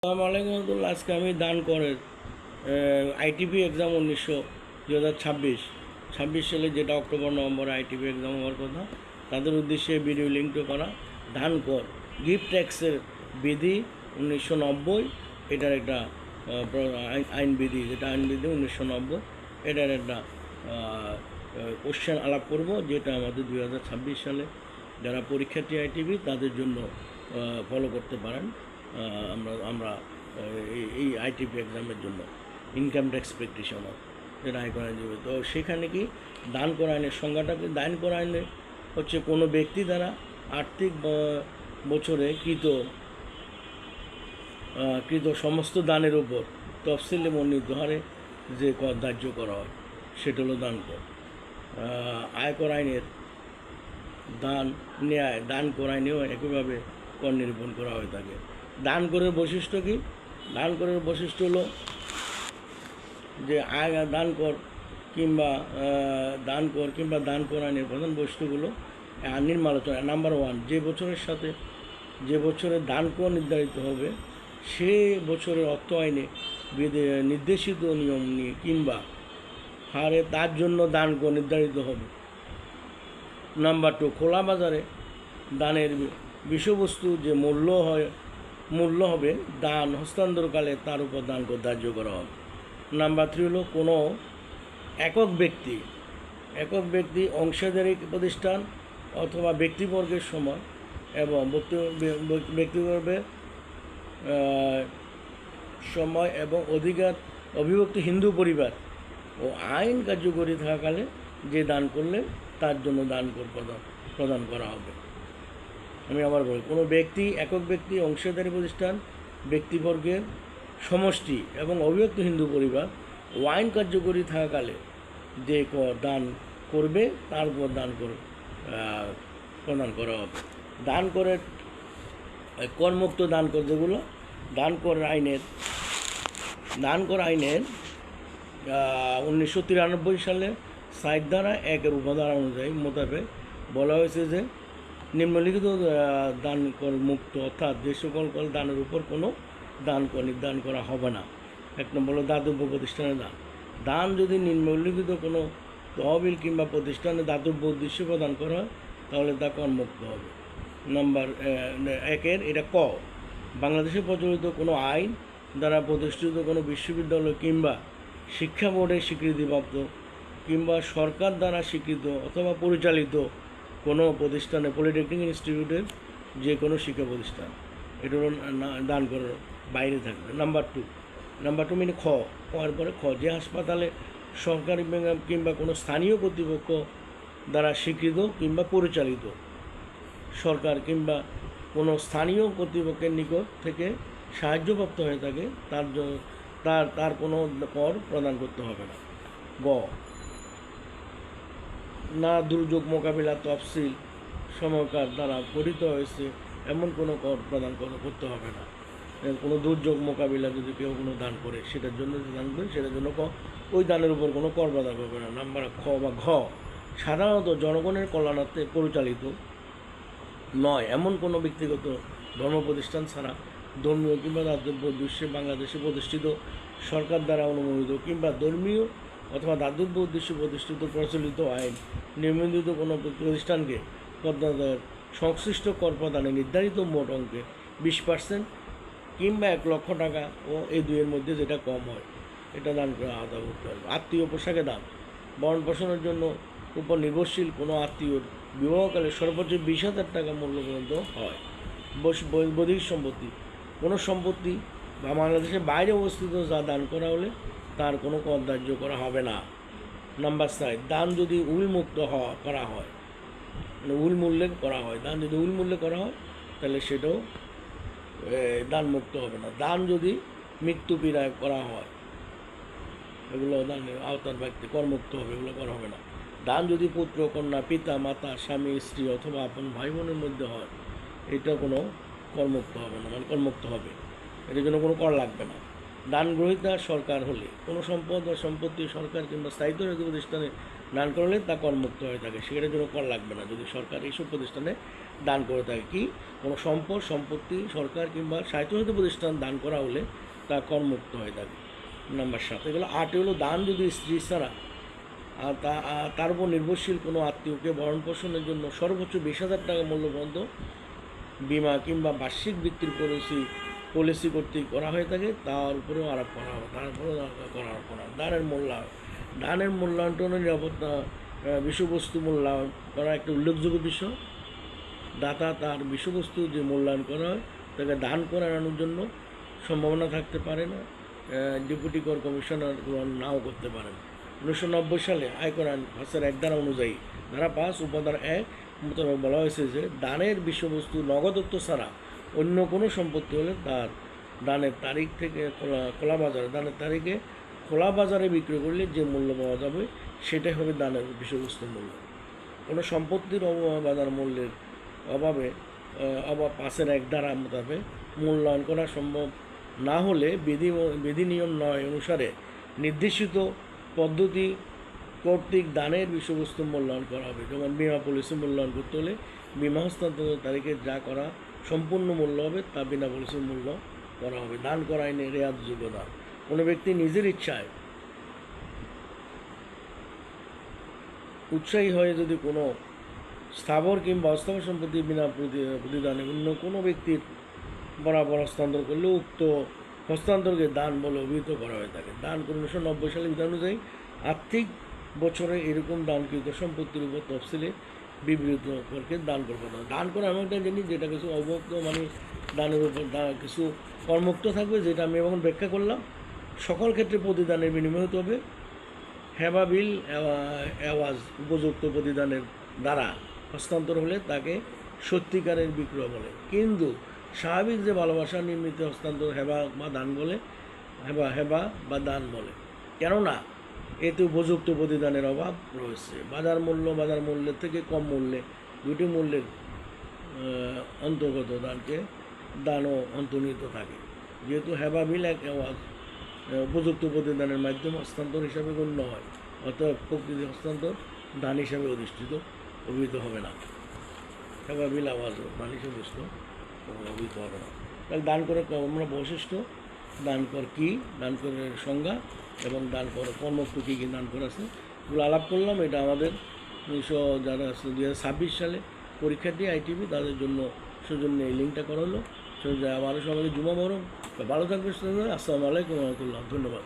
আসসালামু আলাইকুম রহমতুল্লাহ। আজকে আমি দান করের আইটিপি এক্সাম 2026 সালে, যেটা অক্টোবর নভেম্বরে আইটিপি এক্সাম হওয়ার কথা, তাদের উদ্দেশ্যে ভিডিও লিঙ্কটা করা। দান কর গিফট ট্যাক্সের বিধি 1990, এটার একটা আইন বিধি, যেটা আইন বিধি 1990, এটার একটা কোশ্চেন আলাপ করব, যেটা আমাদের 2026 সালে যারা পরীক্ষার্থী আইটিপি তাদের জন্য ফলো করতে পারেন। আমরা আমরা এই আইটিপি এক্সামের জন্য ইনকাম ট্যাক্স প্র্যাকটিশনার, যেটা আয়কর আইনজীবী। তো সেখানে কি দান করা আইনের সংজ্ঞাটা কি? দান করা আইনে হচ্ছে কোনো ব্যক্তি দ্বারা আর্থিক বছরে কৃত সমস্ত দানের উপর তফসিলে বর্ণিত হারে যে কর ধার্য করা হয়, সেটা হলো দান কর। আয়কর আইনের দান কর আইনেও একইভাবে কর নিরূপণ করা হয়ে থাকে। দান করের বৈশিষ্ট্য কি? দান করের বৈশিষ্ট্য হলো যে দান কর কিংবা দান কর আইনের প্রধান বৈশিষ্ট্যগুলো নিম্ন আলোচনা। নাম্বার 1, যে বছরে দান কর নির্ধারিত হবে সে বছরের অর্থ আইনে নির্দেশিত নিয়ম নিয়ে কিংবা হারে তার জন্য দান কর নির্ধারিত হবে। নাম্বার 2, খোলা বাজারে দানের বিষয়বস্তু যে মূল্য হবে দান হস্তান্তরকালে তার উপর দান কর ধার্য করা হবে। নাম্বার 3 হলো কোনো একক ব্যক্তি অংশীদারি প্রতিষ্ঠান অথবা ব্যক্তিবর্গের সময় এবং ব্যক্তিবর্গের সময় এবং অভিভুক্ত হিন্দু পরিবার ও আইন কার্যকরী থাকাকালে যে দান করলে তার জন্য দান কর প্রদান করা হবে। আমি আবার বলি, কোনো একক ব্যক্তি অংশীদারি প্রতিষ্ঠান ব্যক্তিবর্গের সমষ্টি এবং অবিভক্ত হিন্দু পরিবার ও আইন কার্যকরী থাকাকালে যে দান করবে তার উপর দান কর প্রদান করা হবে। দান করের করমুক্ত দান কর যেগুলো দান কর আইনের 1993 সালে 60 ধারা 1-এর উপধারা অনুযায়ী মোতাবেক বলা হয়েছে যে নিম্নলিখিত দান কর মুক্ত, অর্থাৎ যে সকল দানের উপর কোনো দান কর নির্ধারণ করা হবে না। 1 নম্বর হলো দাতব্য প্রতিষ্ঠানের দান যদি নিম্নলিখিত কোনো তহবিল কিংবা প্রতিষ্ঠানে দাতব্য উদ্দেশ্যে প্রদান করা হয় তাহলে তা করমুক্ত হবে। নাম্বার 1-এর এটা ক, বাংলাদেশে প্রচলিত কোনো আইন দ্বারা প্রতিষ্ঠিত কোনো বিশ্ববিদ্যালয় কিংবা শিক্ষা বোর্ডের স্বীকৃতিপ্রাপ্ত কিংবা সরকার দ্বারা স্বীকৃত অথবা পরিচালিত কোনো প্রতিষ্ঠানে পলিটেকনিক ইনস্টিটিউটের যে কোনো শিক্ষা প্রতিষ্ঠান, এটা হলো দান করার বাইরে থাকবে। নাম্বার টু মানে খ, হওয়ার পরে খ, যে হাসপাতালে সরকারি কিংবা কোনো স্থানীয় কর্তৃপক্ষ দ্বারা স্বীকৃত কিংবা পরিচালিত সরকার কিংবা কোনো স্থানীয় কর্তৃপক্ষের নিকট থেকে সাহায্যপ্রাপ্ত হয়ে থাকে তার কোনো কর প্রদান করতে হবে না। গ, না দুর্যোগ মোকাবিলা তফসিল সময়কার দ্বারা গঠিত হয়েছে এমন কোনো কর প্রদান করতে হবে না। কোনো দুর্যোগ মোকাবিলা যদি কেউ কোনো দান করে সেটার জন্য যে দান করে সেটার জন্য ওই দানের উপর কোনো কর প্রদান করবে না। নাম্বার খ বা ঘ, সাধারণত জনগণের কল্যাণার্থে পরিচালিত নয় এমন কোনো ব্যক্তিগত ধর্ম প্রতিষ্ঠান ছাড়া ধর্মীয় কিংবা দাতব্য উদ্দেশ্যে বাংলাদেশে প্রতিষ্ঠিত সরকার দ্বারা অনুমোদিত কিংবা ধর্মীয় অথবা দাতব্য উদ্দেশ্যে প্রতিষ্ঠিত প্রচলিত আইন নিবন্ধিত কোনো প্রতিষ্ঠানকে করদাতার সংশ্লিষ্ট কর প্রদানে নির্ধারিত মোট অঙ্কে 20% কিংবা 1 লক্ষ টাকা ও এই দুইয়ের মধ্যে যেটা কম হয় এটা দান করে আলাদা করতে হবে। আত্মীয় পোশাকে দান, ভরণ পোষণের জন্য উপর নির্ভরশীল কোনো আত্মীয়র বিবাহকালে সর্বোচ্চ 20,000 টাকা মূল্য পর্যন্ত হয়। বৈদিক সম্পত্তি, কোনো সম্পত্তি বা বাংলাদেশের বাইরে অবস্থিত যা দান করা হলে তার কোনো কর ধার্য করা হবে না। নাম্বার 4, দান যদি উইলমুক্ত করা হয়, মানে উইলমূল্যে করা হয়, দান যদি উইলমূল্যে করা হয় তাহলে সেটাও দান মুক্ত হবে না। দান যদি মৃত্যু পীড়ায় করা হয় এগুলো দানের আওতার ব্যক্তি করমুক্ত হবে, এগুলো করা হবে না। দান যদি পুত্র কন্যা পিতা মাতা স্বামী স্ত্রী অথবা আপন ভাই বোনের মধ্যে হয় এটা কোনো করমুক্ত হবে না, মানে করমুক্ত হবে, এটার জন্য কোনো কর লাগবে না। দান গ্রহীতা সরকার হলে কোনো সম্পদ বা সম্পত্তি সরকার কিংবা স্থায়িত্ব প্রতিষ্ঠানে দান করলে তা করমুক্ত হয়ে থাকে, সেটার জন্য কর লাগবে না যদি সরকার এইসব প্রতিষ্ঠানে দান করে থাকে। কি কোনো সম্পদ সম্পত্তি সরকার কিংবা স্বায়ত্তশাসিত প্রতিষ্ঠান দান করা হলে তা করমুক্ত হয়ে থাকে। নাম্বার 7 এগুলো 8 হলো দান যদি স্ত্রী ছাড়া তার উপর নির্ভরশীল কোনো আত্মীয়কে ভরণ পোষণের জন্য সর্বোচ্চ 20,000 টাকা মূল্য পর্যন্ত বিমা কিংবা বার্ষিক বৃত্তির পলিসি কর্তৃক করা হয়ে থাকে, তার উপরেও আরোপ করা হবে, তারপরেও করা দানের মূল্যায়ন নিরাপত্তা বিষয়বস্তু মূল্যায়ন করা একটা উল্লেখযোগ্য বিষয়। দাতা তার বিষয়বস্তু যে মূল্যায়ন করা হয় তাকে দান করানোর জন্য সম্ভাবনা থাকতে পারে না, ডেপুটি কর কমিশনার নাও করতে পারেন। 1990 সালে আয়কর আইন 5-1 ধারা অনুযায়ী ধারা 5 উপাধারা 1 মোতাবেক বলা হয়েছে যে দানের বিষয়বস্তু নগদত্ব ছাড়া অন্য কোনো সম্পত্তি হলে তার দানের তারিখ থেকে দানের তারিখে খোলা বাজারে বিক্রি করলে যে মূল্য পাওয়া যাবে সেটাই হবে দানের বিষয়বস্তুর মূল্য। কোনো সম্পত্তির বাজার মূল্যের অভাব 5-1 ধারা মোতাবেক মূল্যায়ন করা সম্ভব না হলে বিধি নিয়ম 9 অনুসারে নির্দেশিত পদ্ধতি কর্তৃক দানের বিষয়বস্তু মূল্যায়ন করা হবে। যেমন বিমা পলিসি মূল্যায়ন করতে হলে বিমা হস্তান্তরের তারিখে যা করা সম্পূর্ণ মূল্য হবে তা বিনা পলিসির মূল্য করা হবে। দান করা আইনে রেয়াতযোগ্য দান। কোনো ব্যক্তি নিজের ইচ্ছায় উৎসাহী হয়ে যদি কোনো স্থাবর কিংবা অস্থাবর সম্পত্তি বিনা প্রতিদানে অন্য কোনো ব্যক্তির বরাবর হস্তান্তর করলে উক্ত হস্তান্তরকে দান বলে অভিহিত করা হয়ে থাকে। দান 1990 সালের বিধান অনুযায়ী আর্থিক বছরে এরকম দানকৃত সম্পত্তির উপর তফসিলে বিবৃত করকে দান করতে হবে। দান করা এমন একটা জিনিস যেটা কিছু অবমুক্ত মানে দানের উপর কিছু করমুক্ত থাকবে, যেটা আমি এখন ব্যাখ্যা করলাম। সকল ক্ষেত্রে প্রতিদানের বিনিময় হতে হবে। হেবা বিল এওয়াজ উপযুক্ত প্রতিদানের দ্বারা হস্তান্তর হলে তাকে সত্যিকারের বিক্রয় বলে। কিন্তু স্বাভাবিক যে ভালোবাসা নির্মিত হস্তান্তর হেবা বা দান বলে, কেননা এতে উপযুক্ত প্রতিদানের অভাব রয়েছে। বাজার মূল্যের থেকে কম মূল্যে দুটি মূল্যের অন্তর্গত দানও অন্তর্নিহিত থাকে। যেহেতু হেবা বিল এক এওয়াজ উপযুক্ত প্রতিদানের মাধ্যমে হস্তান্তর হিসাবে গণ্য হয়, অতএব প্রকৃতি হস্তান্তর দান হিসাবে অভিহিত হবে না। হেবা বিল আওয়াজও দান হিসাবে অভিহিত হবে না। তাহলে দান করে আমরা বৈশিষ্ট্য, দান কর কী, দান করের সংজ্ঞা এবং দান কর কর্মত্ব কী কী দান করে আছে এগুলো আলাপ করলাম। এটা আমাদের যারা আছে 2026 সালে পরীক্ষার্থী ITV তাদের জন্য সেজন্য এই লিঙ্কটা করা হলো। আবারও সবাইকে জুমা বরং ভালো থাকবে। আসসালামু আলাইকুম রহমতুল্লাহ। ধন্যবাদ।